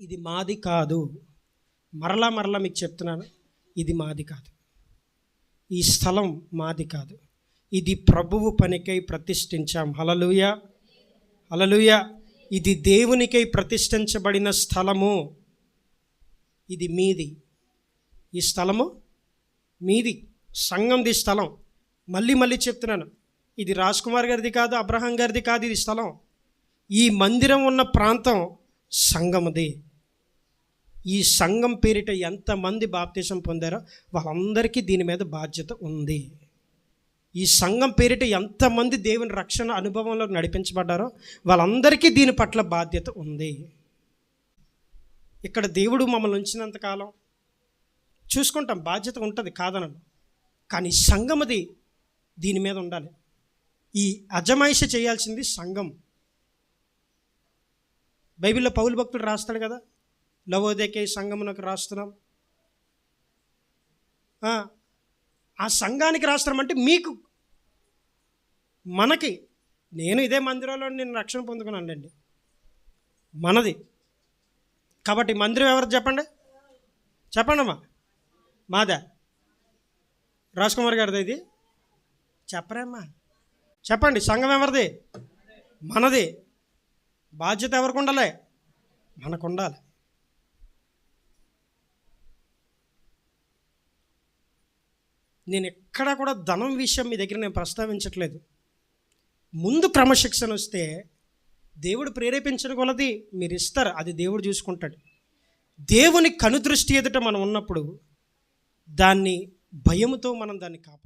ఇది మాది కాదు. మరలా మరలా మీకు చెప్తున్నాను, ఇది మాది కాదు. ఈ స్థలం మాది కాదు. ఇది ప్రభువు పనికై ప్రతిష్ఠించాం. హల్లెలూయా, హల్లెలూయా. ఇది దేవునికై ప్రతిష్ఠించబడిన స్థలము. ఇది మీది. ఈ స్థలము మీది, సంఘంది స్థలం. మళ్ళీ మళ్ళీ చెప్తున్నాను, ఇది రాజ్ కుమార్ గారిది కాదు, అబ్రహాం గారిది కాదు. ఇది స్థలం. ఈ మందిరం ఉన్న ప్రాంతం సంఘముది. ఈ సంఘం పేరిట ఎంతమంది బాప్తిసం పొందారో వాళ్ళందరికీ దీని మీద బాధ్యత ఉంది. ఈ సంఘం పేరిట ఎంతమంది దేవుని రక్షణ అనుభవంలో నడిపించబడ్డారో వాళ్ళందరికీ దీని పట్ల బాధ్యత ఉంది. ఇక్కడ దేవుడు మమ్మల్ని ఉంచినంతకాలం చూసుకుంటాం, బాధ్యత ఉంటుంది, కాదనను. కానీ సంఘమది దీని మీద ఉండాలి. ఈ అజమాయిష చేయాల్సింది సంఘం. బైబిల్లో పౌలు భక్తుడు రాస్తాడు కదా, లవోదికయ సంఘమునకు రాస్తున్నాం. ఆ సంఘానికి రాస్తున్నామంటే మీకు, మనకి. నేను ఇదే మందిరంలో నేను రక్షణ పొందుకున్నానండి, మనది. కాబట్టి మందిరం ఎవరు చెప్పండి, చెప్పండి అమ్మా. మాదా? రాజ్ కుమార్ గారిది ఇది? చెప్పరేమ్మా, చెప్పండి. సంఘం ఎవరిది? మనది. బాధ్యత ఎవరికి ఉండాలి? మనకు ఉండాలి. నేను ఎక్కడా కూడా ధనం విషయం మీ దగ్గర నేను ప్రస్తావించట్లేదు. ముందు క్రమశిక్షణ వస్తే దేవుడు ప్రేరేపించిన కొలది మీరు ఇస్తారు, అది దేవుడు చూసుకుంటాడు. దేవుని కనుదృష్టి ఎదుట మనం ఉన్నప్పుడు దాన్ని భయముతో మనం దాన్ని కాపాడు.